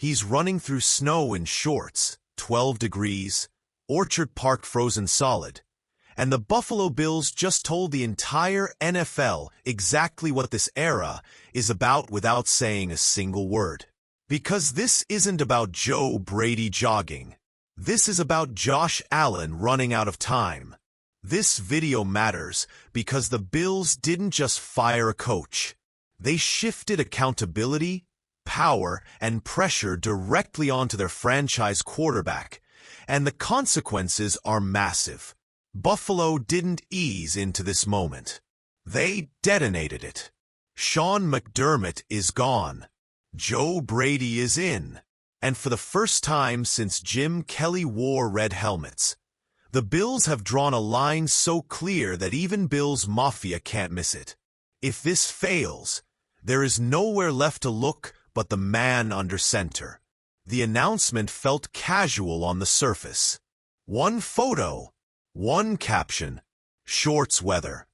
He's running through snow in shorts, 12 degrees, Orchard Park frozen solid. And the Buffalo Bills just told the entire NFL exactly what this era is about without saying a single word. Because this isn't about Joe Brady jogging. This is about Josh Allen running out of time. This video matters because the Bills didn't just fire a coach. They shifted accountability, power, and pressure directly onto their franchise quarterback, and the consequences are massive. Buffalo didn't ease into this moment. They detonated it. Sean McDermott is gone. Joe Brady is in. And for the first time since Jim Kelly wore red helmets, the Bills have drawn a line so clear that even Bills Mafia can't miss it. If this fails, there is nowhere left to look but the man under center. The announcement felt casual on the surface. One photo, one caption, shorts weather.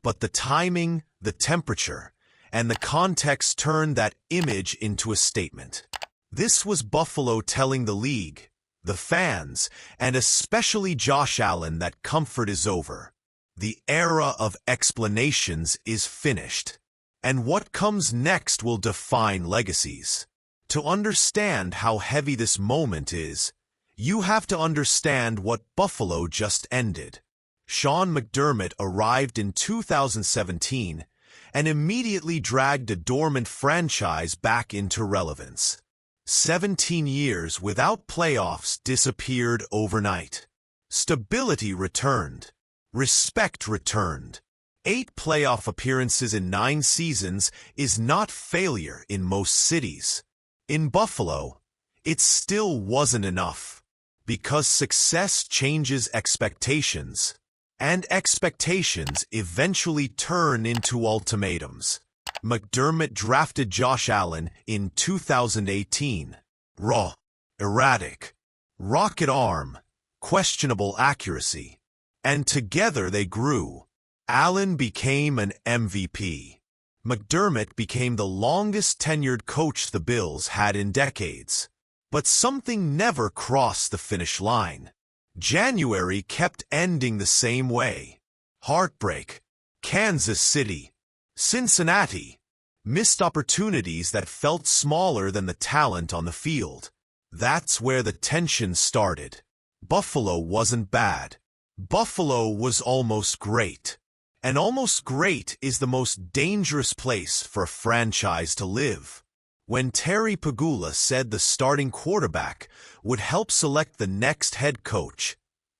But the timing, the temperature, and the context turned that image into a statement. This was Buffalo telling the league, the fans, and especially Josh Allen that comfort is over. The era of explanations is finished. And what comes next will define legacies. To understand how heavy this moment is, you have to understand what Buffalo just ended. Sean McDermott arrived in 2017 and immediately dragged a dormant franchise back into relevance. 17 years without playoffs disappeared overnight. Stability returned. Respect returned. 8 playoff appearances in 9 seasons is not failure in most cities. In Buffalo, it still wasn't enough. Because success changes expectations. And expectations eventually turn into ultimatums. McDermott drafted Josh Allen in 2018. Raw, erratic, rocket arm, questionable accuracy. And together they grew. Allen became an MVP. McDermott became the longest-tenured coach the Bills had in decades. But something never crossed the finish line. January kept ending the same way. Heartbreak. Kansas City. Cincinnati. Missed opportunities that felt smaller than the talent on the field. That's where the tension started. Buffalo wasn't bad. Buffalo was almost great. And almost great is the most dangerous place for a franchise to live. When Terry Pegula said the starting quarterback would help select the next head coach,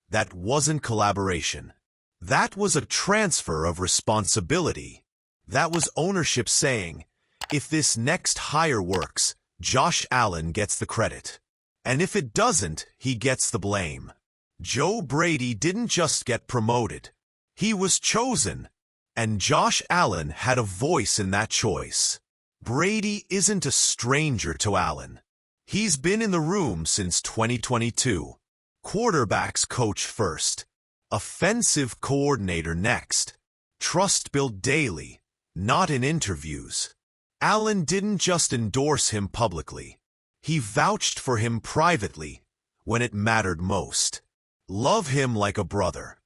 that wasn't collaboration. That was a transfer of responsibility. That was ownership saying, if this next hire works, Josh Allen gets the credit. And if it doesn't, he gets the blame. Joe Brady didn't just get promoted. He was chosen. And Josh Allen had a voice in that choice. Brady isn't a stranger to Allen. He's been in the room since 2022. Quarterbacks coach first. Offensive coordinator next. Trust built daily, not in interviews. Allen didn't just endorse him publicly. He vouched for him privately when it mattered most. Love him like a brother.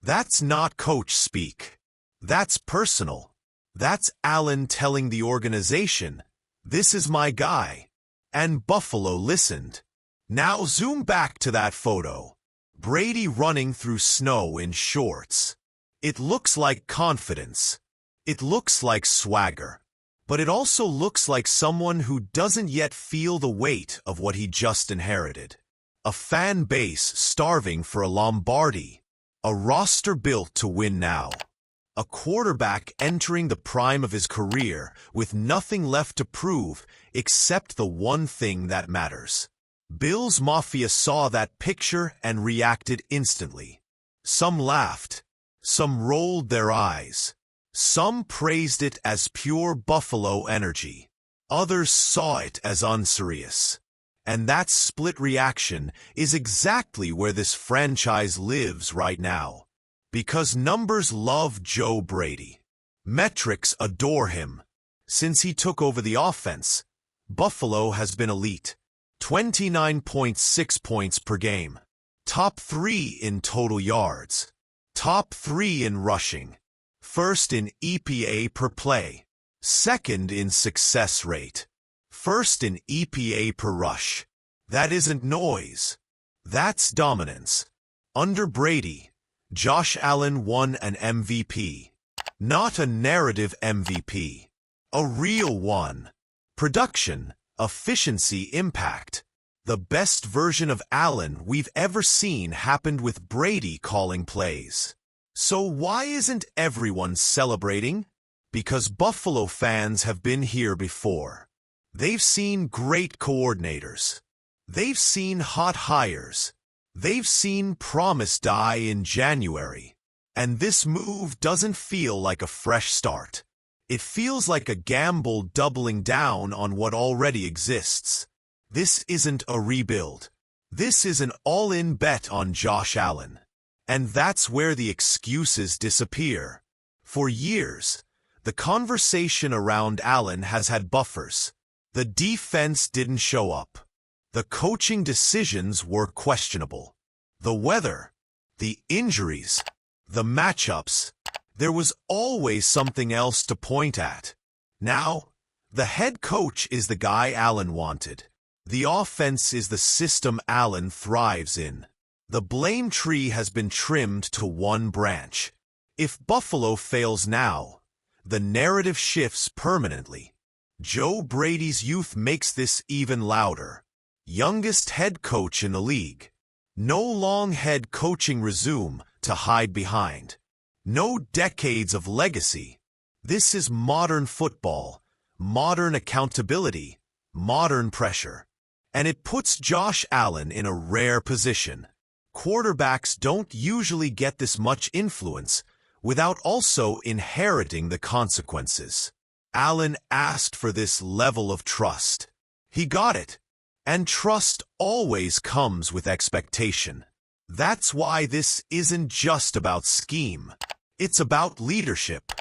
That's not coach speak. That's personal. That's Allen telling the organization, this is my guy. And Buffalo listened. Now zoom back to that photo. Brady running through snow in shorts. It looks like confidence. It looks like swagger. But it also looks like someone who doesn't yet feel the weight of what he just inherited. A fan base starving for a Lombardi. A roster built to win now. A quarterback entering the prime of his career with nothing left to prove except the one thing that matters. Bills Mafia saw that picture and reacted instantly. Some laughed. Some rolled their eyes. Some praised it as pure Buffalo energy. Others saw it as unserious. And that split reaction is exactly where this franchise lives right now. Because numbers love Joe Brady. Metrics adore him. Since he took over the offense, Buffalo has been elite. 29.6 points per game. Top 3 in total yards. Top 3 in rushing. First in EPA per play. Second in success rate. First in EPA per rush. That isn't noise. That's dominance. Under Brady, Josh Allen won an MVP. Not a narrative MVP. A real one. Production, efficiency, impact. The best version of Allen we've ever seen happened with Brady calling plays. So why isn't everyone celebrating? Because Buffalo fans have been here before. They've seen great coordinators. They've seen hot hires. They've seen promise die in January. And this move doesn't feel like a fresh start. It feels like a gamble doubling down on what already exists. This isn't a rebuild. This is an all-in bet on Josh Allen. And that's where the excuses disappear. For years, the conversation around Allen has had buffers. The defense didn't show up. The coaching decisions were questionable. The weather, the injuries, the matchups. There was always something else to point at. Now, the head coach is the guy Allen wanted. The offense is the system Allen thrives in. The blame tree has been trimmed to one branch. If Buffalo fails now, the narrative shifts permanently. Joe Brady's youth makes this even louder. Youngest head coach in the league. No long head coaching resume to hide behind. No decades of legacy. This is modern football, modern accountability, modern pressure. And it puts Josh Allen in a rare position. Quarterbacks don't usually get this much influence without also inheriting the consequences. Allen asked for this level of trust. He got it. And trust always comes with expectation. That's why this isn't just about scheme. It's about leadership.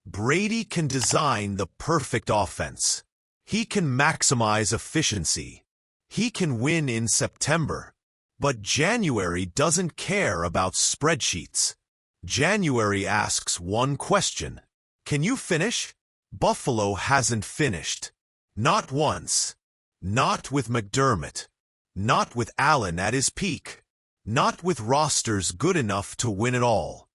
Brady can design the perfect offense. He can maximize efficiency. He can win in September. But January doesn't care about spreadsheets. January asks one question. Can you finish? Buffalo hasn't finished. Not once. Not with McDermott. Not with Allen at his peak. Not with rosters good enough to win it all.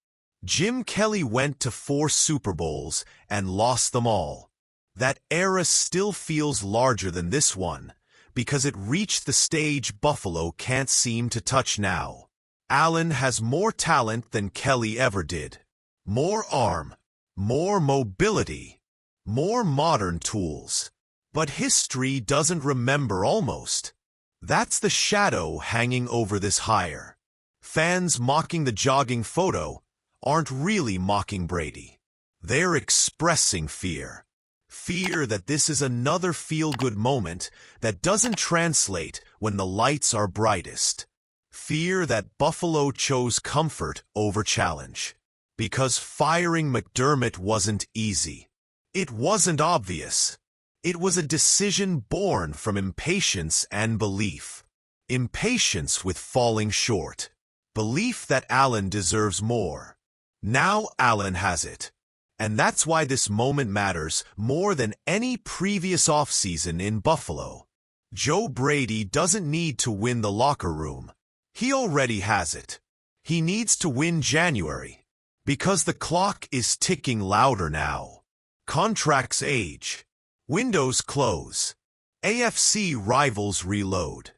Jim Kelly went to 4 Super Bowls and lost them all. That era still feels larger than this one, because it reached the stage Buffalo can't seem to touch now. Allen has more talent than Kelly ever did. More arm, more mobility, more modern tools. But history doesn't remember almost. That's the shadow hanging over this hire. Fans mocking the jogging photo aren't really mocking Brady. They're expressing fear. Fear that this is another feel-good moment that doesn't translate when the lights are brightest. Fear that Buffalo chose comfort over challenge. Because firing McDermott wasn't easy. It wasn't obvious. It was a decision born from impatience and belief. Impatience with falling short. Belief that Allen deserves more. Now Allen has it. And that's why this moment matters more than any previous offseason in Buffalo. Joe Brady doesn't need to win the locker room. He already has it. He needs to win January. Because the clock is ticking louder now. Contracts age. Windows close. AFC rivals reload.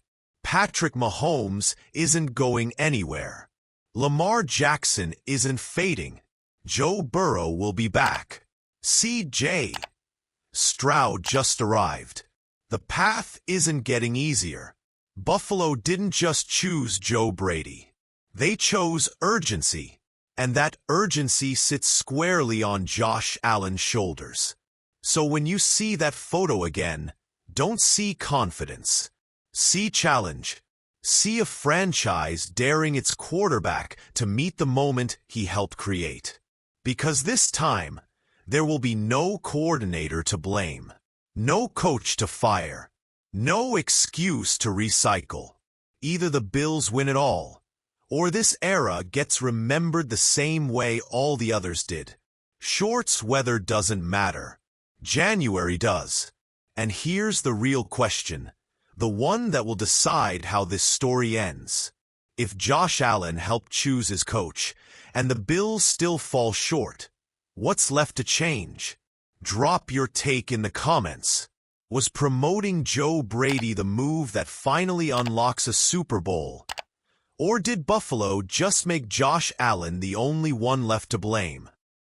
Patrick Mahomes isn't going anywhere. Lamar Jackson isn't fading. Joe Burrow will be back. C.J. Stroud just arrived. The path isn't getting easier. Buffalo didn't just choose Joe Brady. They chose urgency. And that urgency sits squarely on Josh Allen's shoulders. So when you see that photo again, don't see confidence. See challenge. See a franchise daring its quarterback to meet the moment he helped create. Because this time, there will be no coordinator to blame. No coach to fire. No excuse to recycle. Either the Bills win it all, or this era gets remembered the same way all the others did. Shorts weather doesn't matter. January does. And here's the real question, the one that will decide how this story ends. If Josh Allen helped choose his coach, and the Bills still fall short, what's left to change? Drop your take in the comments. Was promoting Joe Brady the move that finally unlocks a Super Bowl? Or did Buffalo just make Josh Allen the only one left to blame?